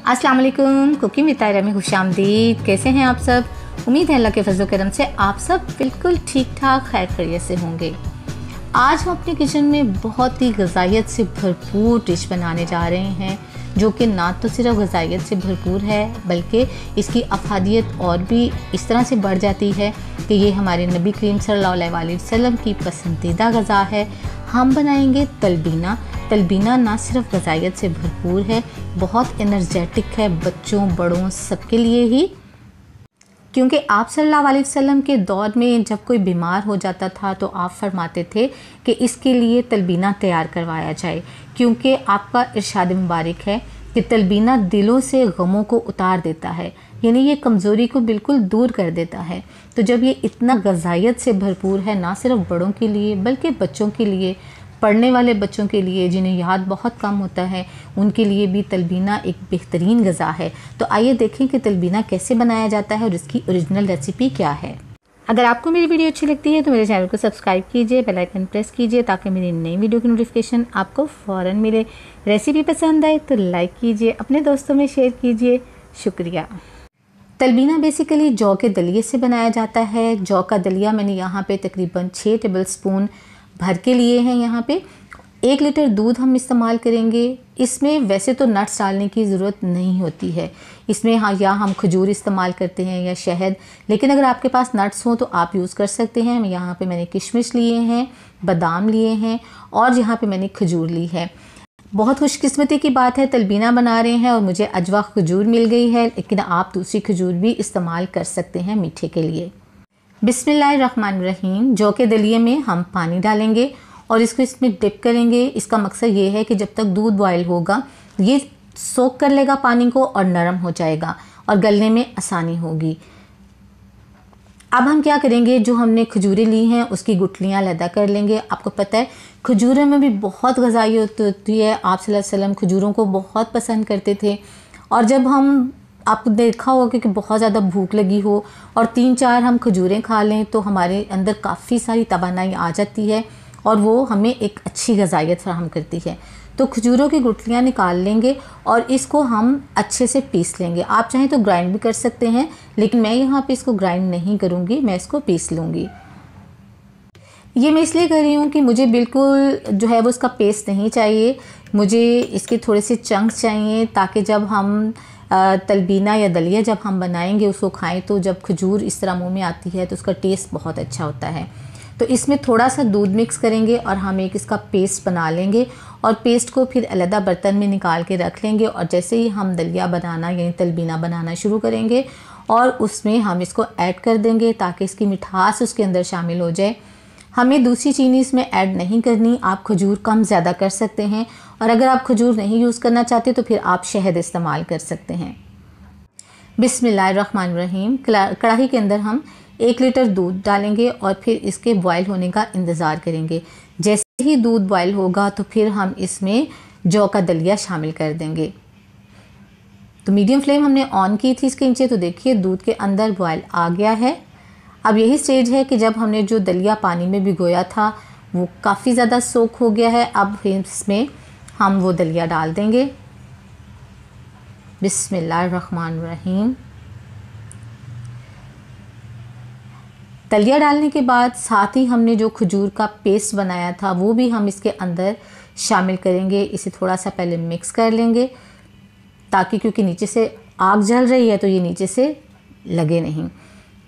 अस्सलाम वालेकुम। Cooking with तायरा में खुशामदीद। कैसे हैं आप सब? उम्मीद है अल्लाह के फजल करम से आप सब बिल्कुल ठीक ठाक खैर खैरियत से होंगे। आज हम अपने किचन में बहुत ही गज़ाइयत से भरपूर डिश बनाने जा रहे हैं, जो कि ना तो सिर्फ गज़ाइयत से भरपूर है बल्कि इसकी अफादियत और भी इस तरह से बढ़ जाती है कि ये हमारे नबी करीम सल्लल्लाहु अलैहि वसल्लम की पसंदीदा गज़ा है। हम बनाएंगे तलबीना। तलबीना ना सिर्फ गज़ाइयत से भरपूर है, बहुत एनर्जेटिक है, बच्चों बड़ों सबके लिए ही। क्योंकि आप सल्लल्लाहु अलैहि वसल्लम के दौर में जब कोई बीमार हो जाता था तो आप फरमाते थे कि इसके लिए तलबीना तैयार करवाया जाए, क्योंकि आपका इरशाद मुबारक है कि तलबीना दिलों से गमों को उतार देता है, यानी ये कमज़ोरी को बिल्कुल दूर कर देता है। तो जब ये इतना गज़ाइयत से भरपूर है, ना सिर्फ बड़ों के लिए बल्कि बच्चों के लिए, पढ़ने वाले बच्चों के लिए जिन्हें याद बहुत कम होता है, उनके लिए भी तलबीना एक बेहतरीन गज़ा है। तो आइए देखें कि तलबीना कैसे बनाया जाता है और इसकी ओरिजिनल रेसिपी क्या है। अगर आपको मेरी वीडियो अच्छी लगती है तो मेरे चैनल को सब्सक्राइब कीजिए, बेल आइकन प्रेस कीजिए ताकि मेरी नई वीडियो की नोटिफिकेशन आपको फ़ौरन मिले। रेसिपी पसंद आए तो लाइक कीजिए, अपने दोस्तों में शेयर कीजिए। शुक्रिया। तलबीना बेसिकली जौ के दलिए से बनाया जाता है। जौ का दलिया मैंने यहाँ पे तकरीबन 6 टेबल स्पून भर के लिए हैं। यहाँ पे 1 लीटर दूध हम इस्तेमाल करेंगे। इसमें वैसे तो नट्स डालने की ज़रूरत नहीं होती है, इसमें हाँ या हम खजूर इस्तेमाल करते हैं या शहद, लेकिन अगर आपके पास नट्स हों तो आप यूज़ कर सकते हैं। यहाँ पे मैंने किशमिश लिए हैं, बादाम लिए हैं और यहाँ पे मैंने खजूर ली है। बहुत खुशकिस्मती की बात है, तलबीना बना रहे हैं और मुझे अजवा खजूर मिल गई है, लेकिन आप दूसरी खजूर भी इस्तेमाल कर सकते हैं मीठे के लिए। बिस्मिल्लाहिर्रहमानिर्रहीम। जौ के दलिए में हम पानी डालेंगे और इसको इसमें डिप करेंगे। इसका मकसद ये है कि जब तक दूध बॉयल होगा ये सोख कर लेगा पानी को और नरम हो जाएगा और गलने में आसानी होगी। अब हम क्या करेंगे, जो हमने खजूरें ली हैं उसकी गुठलियाँ अलग कर लेंगे। आपको पता है खजूरों में भी बहुत ग़िज़ाइयत होती है। आप सल्लल्लाहु अलैहि वसल्लम खजूरों को बहुत पसंद करते थे और जब हम आपको देखा होगा कि बहुत ज़्यादा भूख लगी हो और 3-4 हम खजूरें खा लें तो हमारे अंदर काफ़ी सारी तवानाई आ जाती है और वो हमें एक अच्छी ग़िज़ाइयत फराहम करती है। तो खजूरों की गुठलियाँ निकाल लेंगे और इसको हम अच्छे से पीस लेंगे। आप चाहें तो ग्राइंड भी कर सकते हैं, लेकिन मैं यहाँ पे इसको ग्राइंड नहीं करूँगी, मैं इसको पीस लूँगी। ये मैं इसलिए कर रही हूँ कि मुझे बिल्कुल जो है वो उसका पेस्ट नहीं चाहिए, मुझे इसके थोड़े से चंक्स चाहिए ताकि जब हम तलबीना या दलिया जब हम बनाएंगे उसको खाएं तो जब खजूर इस तरह मुंह में आती है तो उसका टेस्ट बहुत अच्छा होता है। तो इसमें थोड़ा सा दूध मिक्स करेंगे और हम एक इसका पेस्ट बना लेंगे और पेस्ट को फिर अलग बर्तन में निकाल के रख लेंगे और जैसे ही हम दलिया बनाना यानी तलबीना बनाना शुरू करेंगे और उसमें हम इसको ऐड कर देंगे ताकि इसकी मिठास उसके अंदर शामिल हो जाए। हमें दूसरी चीनी इसमें ऐड नहीं करनी, आप खजूर कम ज़्यादा कर सकते हैं और अगर आप खजूर नहीं यूज़ करना चाहते तो फिर आप शहद इस्तेमाल कर सकते हैं। बिस्मिल्लाहिर्रहमानिर्रहीम। कढ़ाई के अंदर हम 1 लीटर दूध डालेंगे और फिर इसके बॉयल होने का इंतज़ार करेंगे। जैसे ही दूध बॉयल होगा तो फिर हम इसमें जौ का दलिया शामिल कर देंगे। तो मीडियम फ्लेम हमने ऑन की थी इसके नीचे, तो देखिए दूध के अंदर बॉयल आ गया है। अब यही स्टेज है कि जब हमने जो दलिया पानी में भिगोया था वो काफ़ी ज़्यादा सोख हो गया है। अब इसमें हम वो दलिया डाल देंगे। बिस्मिल्लाहिर्रहमानिर्रहीम। दलिया डालने के बाद साथ ही हमने जो खजूर का पेस्ट बनाया था वो भी हम इसके अंदर शामिल करेंगे। इसे थोड़ा सा पहले मिक्स कर लेंगे ताकि, क्योंकि नीचे से आग जल रही है तो ये नीचे से लगे नहीं।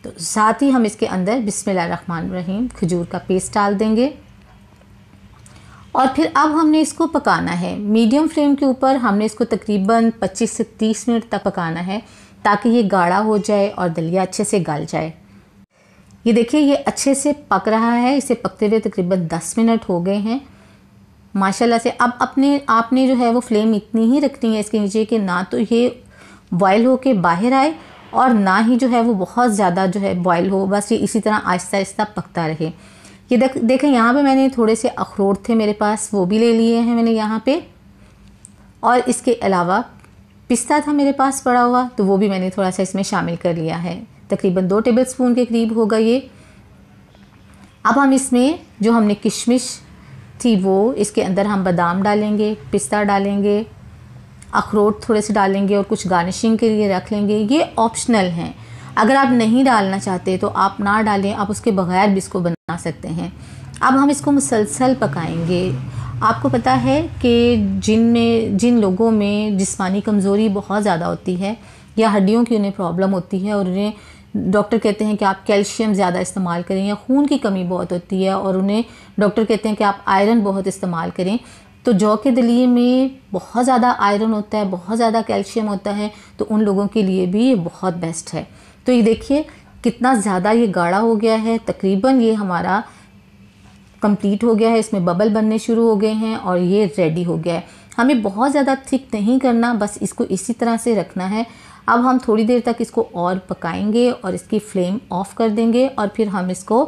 तो साथ ही हम इसके अंदर बिस्मिल्लाहिर्रहमानिर्रहीम खजूर का पेस्ट डाल देंगे और फिर अब हमने इसको पकाना है। मीडियम फ्लेम के ऊपर हमने इसको तकरीबन 25 से 30 मिनट तक पकाना है ताकि ये गाढ़ा हो जाए और दलिया अच्छे से गल जाए। ये देखिए ये अच्छे से पक रहा है, इसे पकते हुए तकरीबन 10 मिनट हो गए हैं माशाल्लाह से। अब आपने जो है वो फ्लेम इतनी ही रखनी है इसके नीचे कि ना तो ये बॉयल हो के बाहर आए और ना ही जो है वो बहुत ज़्यादा जो है बॉयल हो, बस ये इसी तरह आहिस्ता आहिस्ता पकता रहे। ये देखें यहाँ पे मैंने थोड़े से अखरोट थे मेरे पास, वो भी ले लिए हैं मैंने यहाँ पे, और इसके अलावा पिस्ता था मेरे पास पड़ा हुआ तो वो भी मैंने थोड़ा सा इसमें शामिल कर लिया है। तकरीबन 2 टेबल स्पून के करीब होगा ये। अब हम इसमें जो हमने किशमिश थी वो इसके अंदर हम बादाम डालेंगे, पिस्ता डालेंगे अखरोट थोड़े से डालेंगे और कुछ गार्निशिंग के लिए रख लेंगे। ये ऑप्शनल हैं, अगर आप नहीं डालना चाहते तो आप ना डालें, आप उसके बगैर भी इसको बना सकते हैं। अब हम इसको मुसलसल पकाएंगे। आपको पता है कि जिन लोगों में जिस्मानी कमज़ोरी बहुत ज़्यादा होती है या हड्डियों की उन्हें प्रॉब्लम होती है और उन्हें डॉक्टर कहते हैं कि आप कैल्शियम ज़्यादा इस्तेमाल करें, या खून की कमी बहुत होती है और उन्हें डॉक्टर कहते हैं कि आप आयरन बहुत इस्तेमाल करें, तो जौ के दलिए में बहुत ज़्यादा आयरन होता है, बहुत ज़्यादा कैल्शियम होता है, तो उन लोगों के लिए भी ये बहुत बेस्ट है। तो ये देखिए कितना ज़्यादा ये गाढ़ा हो गया है, तकरीबन ये हमारा कंप्लीट हो गया है, इसमें बबल बनने शुरू हो गए हैं और ये रेडी हो गया है। हमें बहुत ज़्यादा थिक नहीं करना, बस इसको इसी तरह से रखना है। अब हम थोड़ी देर तक इसको और पकाएंगे और इसकी फ्लेम ऑफ कर देंगे और फिर हम इसको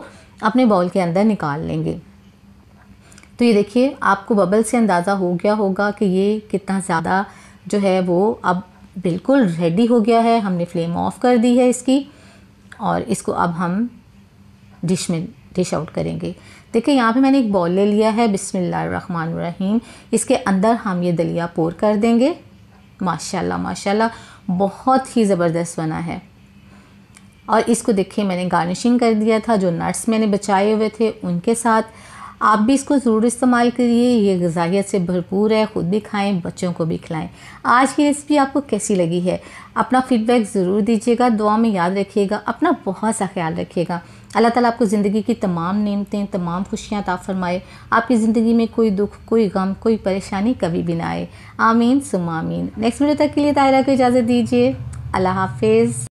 अपने बाउल के अंदर निकाल लेंगे। तो ये देखिए आपको बबल से अंदाज़ा हो गया होगा कि ये कितना ज़्यादा जो है वो अब बिल्कुल रेडी हो गया है। हमने फ्लेम ऑफ कर दी है इसकी और इसको अब हम डिश आउट करेंगे। देखिए यहाँ पे मैंने एक बाउल ले लिया है, बिस्मिल्लाहिर्रहमानिर्रहीम। इसके अंदर हम ये दलिया पोर कर देंगे। माशाल्लाह माशाल्लाह बहुत ही ज़बरदस्त बना है। और इसको देखिए मैंने गार्निशिंग कर दिया था, जो नट्स मैंने बचाए हुए थे उनके साथ। आप भी इसको ज़रूर इस्तेमाल करिए, ये ग़िज़ाइयत से भरपूर है, ख़ुद भी खाएं, बच्चों को भी खिलाएं। आज की रेसिपी आपको कैसी लगी है? अपना फ़ीडबैक ज़रूर दीजिएगा, दुआ में याद रखिएगा, अपना बहुत सा ख्याल रखिएगा। अल्लाह ताला आपको ज़िंदगी की तमाम नेमतें, तमाम खुशियाँ अता फ़रमाए। आपकी ज़िंदगी में कोई दुख, कोई गम, कोई परेशानी कभी भी ना आए। आमीन सुम्मा आमीन। नेक्स्ट वीडियो तक के लिए ताहिरा को इजाज़त दीजिए। अल्लाह हाफ़िज़।